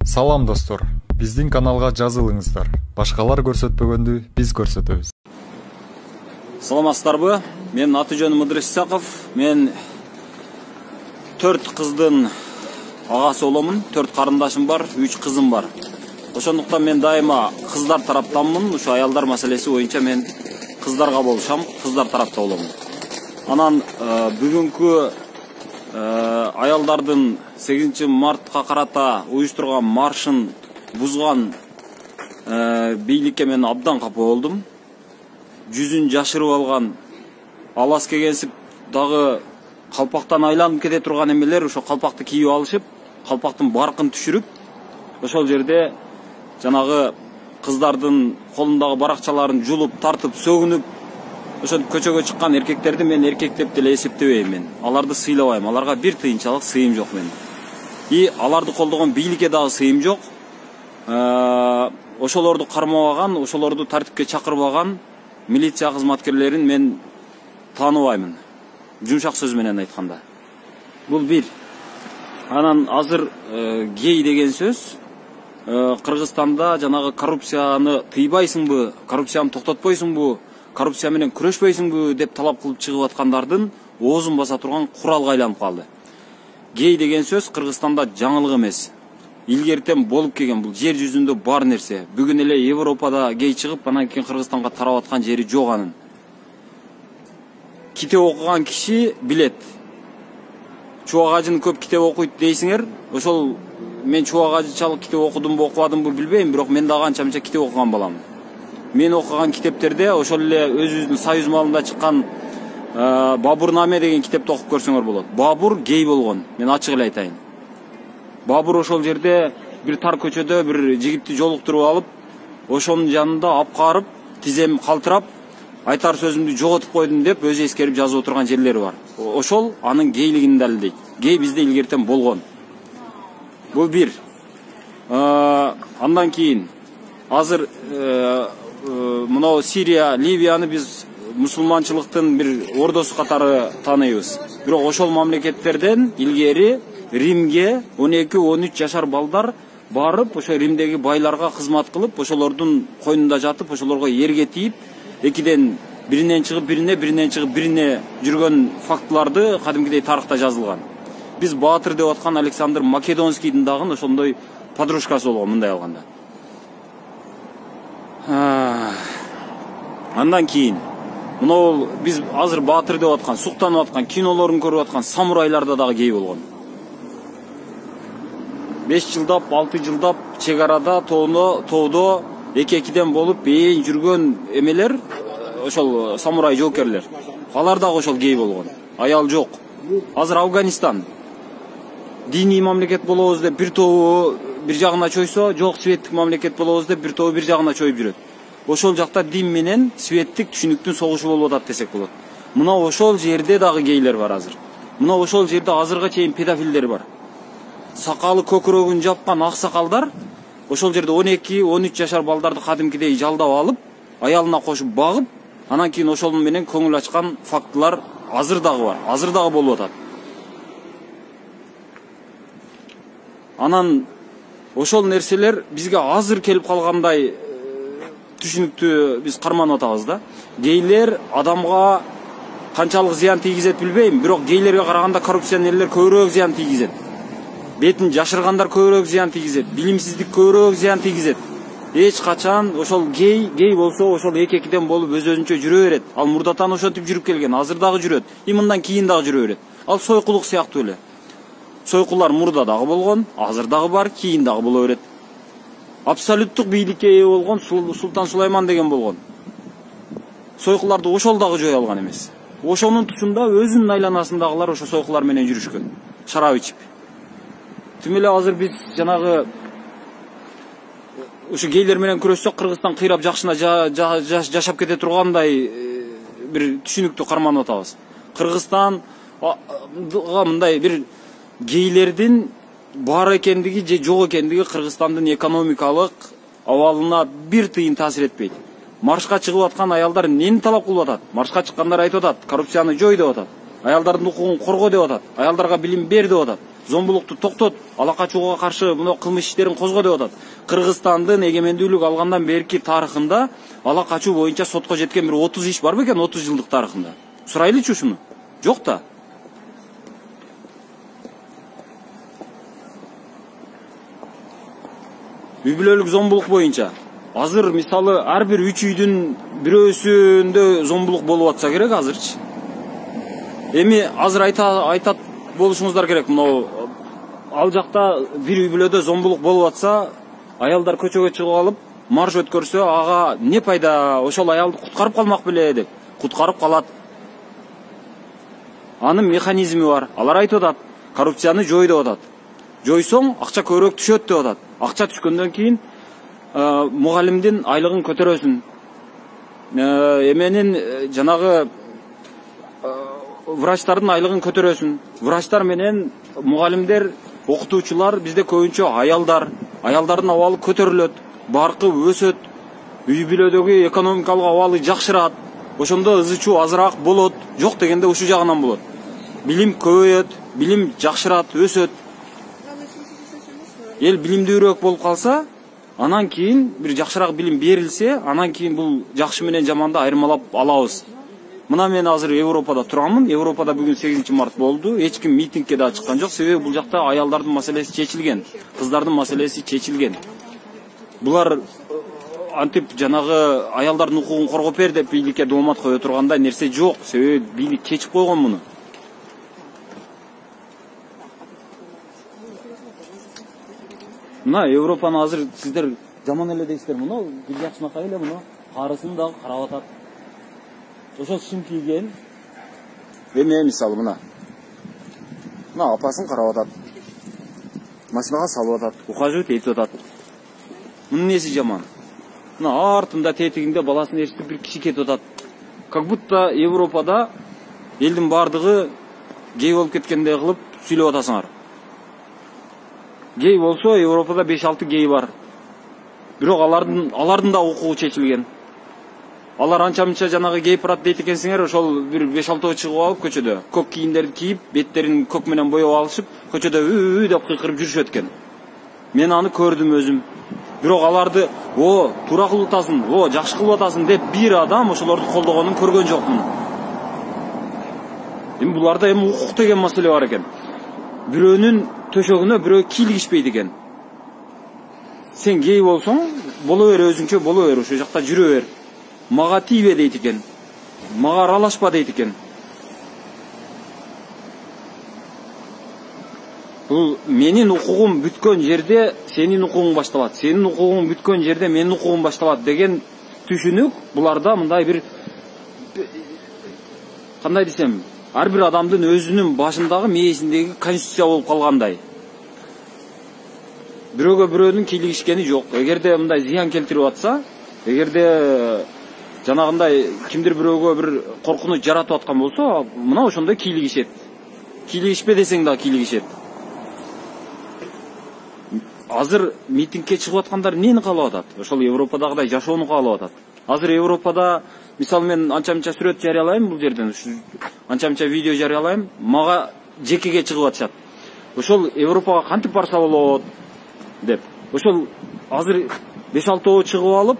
Салам достор, биздин каналга жазылыңыздар. Башкалар көрсөтпөгөндү биз көрсөтөбүз. Саламатсыздарбы? Мен аты жөнүм Ыдырыс Исаков. Мен 4 кыздын агасы боломун. 4 карындашым бар, 3 кызым бар. Ошондуктан мен дайыма кыздар тараптанмын. Ушу аялдар маселеси боюнча мен кыздарга болушам, кыздар тарапта боломун. Анан бүгүнкү аялдардын 8 мартка карата уюштурган маршын бузган бийликке мен абдан капа болдум. Жүзүн жашырып алган, алас кегенсип дагы калпактан айланып кете турган эмелер ошо калпакты кийип алышып, калпактын баркын түшүрүп, ошол жерде жанагы кыздардын колундагы баракчаларын жулуп, тартып, сөгүнүп, ошентип көчөгө чыккан эркектерди мен эркек деп деле эсептебейм мен. Аларды сыйлабайм. Аларга бир тыйынчалык сыйым жок мен. И аларды колдогон бийликке дагы сыйым жок. Ошолорду кармабаган, ошолорду тартипке чакырбаган милиция кызматкерлерин мен тааныбаймын. Жумшак сөз менен айтканда. Бул бир. Анан азыр гей деген сөз Кыргызстанда жанагы коррупцияны тыйбайсыңбы, коррупцияны токтотпойсуңбу, коррупция менен күрөшпөйсүңбү деп талап кылып чыгып аткандардын оозун баса турган куралга айланып калды. Гей деген сөз Кыргызстанда жаңылык эмес. Илгертен болуп келген, бул жер жүзүндө бар нерсе. Бүгүн эле Европада гей чыгып, анан кийин Кыргызстанга тарап аткан жери жок анын. Китеп окуган киши билет. Чубак ажын көп китеп окуйт дейсиңер. Ошол мен чубак ажычалык китеп окудумбу, окубадымбы билбейм, бирок мен дагы анча-мынча китеп окуган баламын. Мен окуган китептерде ошол эле өзүбүздүн Союз малында чыккан Бабурнаме деген китепти окуп көрсөңөр болот. Бабур гей болгон. Мен ачык эле айтайын. Бабур ошол жерде бир тар көчөдө бир жигитти жолуктуруп алып, ошонун жанында апкарып, тизем калтырап, айтар сөзүмдү жоготуп койдум деп өзү эскерип жазып отурган жерлери бар. Ошол анын гейлигин далилдейт. Гей бизде илгертен болгон. Бул бир. Андан кийин азыр мына Сирия, Ливияны биз мусулманчылыктын бир ордосу катары тааныйбыз. Бирок ошол мамлекеттерден илгери Римге 12-13 жашар балдар барып, ошо Римдеги байларга кызмат кылып, ошолордун койнунда жатып, ошолорго эрге тийип, экиден биринен чыгып бирине жүргөн фактыларды кадимкидей тарыхта жазылган. Биз Баатыр деп аткан Александр Македонскийдин дагы ошондой подружкасы болгон, мындай алганда. Андан кийин мына биз азыр Баатыр деп аткан, суктанып аткан, кинолорун көрүп аткан самурайларда дагы гей болгон. 5 жылдап, 6 жылдап чек арада тоодо эки-экиден болуп бейин жүргөн эмелер, ошол самурай жоокерлер. Алар дагы ошол гей болгон. Аял жок. Азыр Афганистан диний мамлекет болобуз деп бир тобу бир жагына чойсо, жок светтик мамлекет болобуз деп бир тобу бир жагына чоюп жүрөт. Ошол жакта дин менен светтик түшүнүктүн согушу болуп атат десек болот. Мына ошол жерде дагы гейлер бар азыр. Мына ошол жерде азырга чейин педофилдер бар. Сакалы көкүрөгүн жапкан ак сакалдар ошол жерде 12-13 жашар балдарды кадимкидей жалдап алып, аялына кошуп багып, анан кийин ошол менен көңүл ачкан фактылар азыр дагы бар, азыр дагы болуп атат. Анан ошол нерселер бизге азыр келип калгандай түшүнүктүү биз карманып атабыз да. Гейлер адамга канчалык зыян тийгизет билбейм, бирок гейлерге караганда коррупционерлер көбүрөөк зыян тийгизет. Бетин жашыргандар көбүрөөк зыян тийгизет, билимсиздик көбүрөөк зыян тийгизет. Эч качан ошол гей болсо ошол эки-экиден болуп өзүнчө жүрө берет. Ал мурдатан ошентип жүрүп келген, азыр дагы жүрөт, и мындан кийин дагы жүрө берет. Ал сойкулук сыяктуу эле. Сойкулар мурда дагы болгон, азыр дагы бар, кийин дагы боло берет. Абсолюттук бийликке ээ болгон Султан Сулайман деген болгон. Сойкуларды ошол дагы жое алган эмес. Ошонун тушунда өзүнүн айланасындагылар ошо сойкулар менен жүрүшкөн, шарап ичип. Тим эле азыр биз жанагы ушу гейлер менен күрөшсөк, Кыргызстан кыйрап жакшына жашап кете тургандай бир түшүнүктү карманып атабыз. Кыргызстанга мындай бир гейлердин бар экендиги же жок экендиги Кыргызстандын экономикалык абалына бир тыйын таасир этпейт. Маршка чыгып аткан аялдар эмнени талап кылып атат? Маршка чыккандар айтып атат, коррупцияны жой деп атат. Аялдардын укугун корго деп атат. Аялдарга билим бер деп атат. зомбулукту токтот, ала качууга каршы мына кылмыш иштерин козго деп атат. Кыргызстандын эгемендүүлүк алгандан берки тарыхында ала качуу боюнча сотко жеткен бир 30 иш бар бекен 30 жылдык тарыхында? Сурайлычы ушуну? Жок да. Үй бүлөлүк зомбулук боюнча азыр мисалы ар бир 3 үйдүн бирөөсүндө зомбулук болуп атса керек азырчы. Эми азыр айтат болушуңуздар керек. Мына ал жакта бир үй бүлөдө зомбулук болуп атса, аялдар көчөгө чыгып алып, марш өткөрсө, ага не пайда, ошол аялды куткарып калмак беле деп. Куткарып калат. Анын механизми бар. Алар айтып атат, коррупцияны жой деп атат. Жойсоң акча көбүрөөк түшөт деп атат. Акча түшкөндөн кийин мугалимдин айлыгын көтөрөсүн. Эменин жанагы врачтардын айлыгын көтөрөсүн. Врачтар менен мугалимдер, окутуучулар бизде көбүнчө аялдар. Аялдардын абалы көтөрүлөт, баркы өсөт, үй бүлөдөгү экономикалык абалы жакшырат. Ошондо ызы чуу азыраак болот. Жок дегенде ушул жагынан болот. Билим көбөйөт, билим жакшырат, өсөт. Эл билимдүүрөөк болуп калса, анан кийин бир жакшыраак билим берилсе, анан кийин бул жакшы менен жаманды айырмалап алабыз. Мына мен азыр Европада турамын. Европада бүгүн 8 март болду. Эч ким митингке да чыккан жок. Себеби бул жакта аялдардын маселеси чечилген, кыздардын маселеси чечилген. Булар антип жанагы аялдардын укугун коргоп бер деп бийликке доомат кое тургандай нерсе жок. Себеби бийлик чечип койгон муну. Мына Европаны азыр сиздер жаман эле дейсиздер. Муну Гүлжакшынакай эле муну карысын дагы карап атат. Ошол шим кийген. Эме мисалы мына. Мына апасын карап атат. Машинага салып атат, ухаживать этип атат. Мунун неси жаман? Мына артында тетигинде баласын ээрчитип бир киши кетип атат. Как будто Европада элдин бардыгы гей болуп кеткендей кылып сүйлөп атасыңар. Гей болсо Европада 5-6 гей бар. Бирок алардын да укугу чечилген. Алар анча-мынча жанагы гей парад дейт экенсиңер, ошол бир 5-6 чыгып алып көчөдө көк кийимдерди кийип, беттерин көк менен боёп алышып, көчөдө ү деп кыйкырып жүрүшөт экен. Мен аны көрдүм өзүм. Бирок аларды туура кылып атасың, жакшы кылып атасың деп бир адам ошолорду колдогонун көргөн жокмун. Эми буларда укук деген маселе бар экен. Бирөөнүн төшөгүнө бирөө кийлигишпейт экен. Сен гей болсоң, боло бер өзүңчө, боло бер, ошол жакта жүрө бер. Мага тийбе дейт экен. Мага аралашпа дейт экен. Бул менин укугум бүткөн жерде сенин укугуң башталат. Сенин укугуң бүткөн жерде менин укугум башталат деген түшүнүк буларда мындай бир кандай десем, ар бир адамдын өзүнүн башындагы мээсиндеги конституция болуп калгандай. Бирөөгө бирөөнүн кийлигишкени жок. Эгерде мындай зыян келтирип атса, эгерде жанагындай кимдир бирөөгө бир коркунуч жаратып аткан болсо, мына ошондой кийлигишет. Кийлигишпе десең да кийлигишет. Азыр митингке чыгып аткандар эмнени каалап атат? Ошол Европадагыдай жашоону каалап атат. Азыр Европада мисалы мен анча-мынча сүрөт жарыялайм бул жерден, анча-мынча видео жарыялайм, мага жекеге чыгып атышат. Ошол Европага кантип барса болот деп. Ошол азыр 5-6 чыгып алып,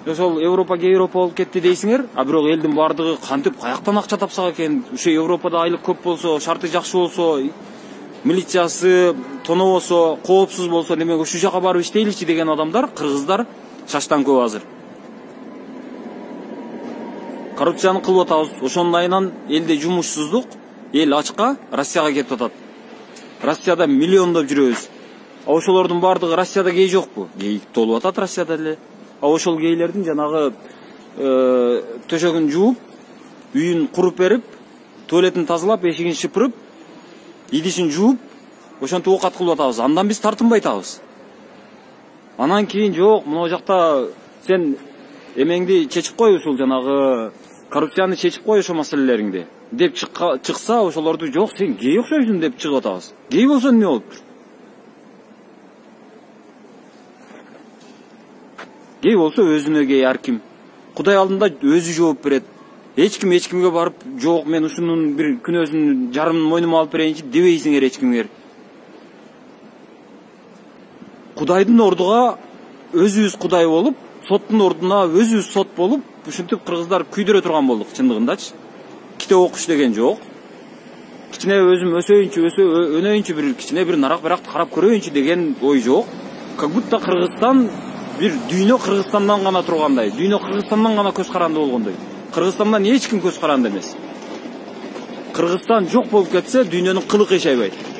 ошол Европа болуп кетти дейсиңер, а бирок элдин бардыгы кантип каяктан акча тапсак экен? Ошо Европада айлык көп болсо, шарты жакшы болсо, милициясы тонобосо, коопсуз болсо, демек ушул жака барып иштейличи деген адамдар, кыргыздар шаштан көп азыр. Коррупцияны кылып атабыз. Ошонун айынан элде жумушсуздук, эл ачка Россияга кетип атат. Россияда миллиондоп жүрөбүз. А ошолордун бардыгы Россияда гей жокпу? Гей толуп атат Россияда эле. А ошол гейлердин жанагы төшөгүн жууп, үйүн куруп берип, туалетин тазалап, эшигин шыпырып, идишин жууп, ошентип оокат кылып атабыз. Андан биз тартынбай атабыз. Анан кийин жок, мына жакта сен эмеңди чечип кой, ушул жанагы коррупцияны чечип кой ошол маселелериңди деп чыкса, ошолорду жок, сен гей окшойсуң деп чыгып атабыз. Гей болсо эмне болуптур? Гей болсо өзүнө гей ар ким. Кудай алдында өзү жооп берет. Эч ким эч кимге барып, жок мен ушунун бир күнөөсүн жарымын мойнума алып берейинчи дебейсиңер эч кимге. кудайдын ордуга өзүбүз кудай болуп, соттун ордуна өзүбүз сот болуп, ушинтип кыргыздар күйдүрө турган болдук чындыгындачы. Китеп окуш деген жок. Кичине өзүм өнөйүнчү бир кичине бир нарак баракты карап көрөйүнчү деген ой жок. Как будто Кыргызстан бир дүйнө Кыргызстандан гана тургандай, дүйнө Кыргызстандан гана көз каранды болгондой. Кыргызстандан эч ким көз каранды эмес. Кыргызстан жок болуп кетсе, дүйнөнүн кылы кыйшайбайт.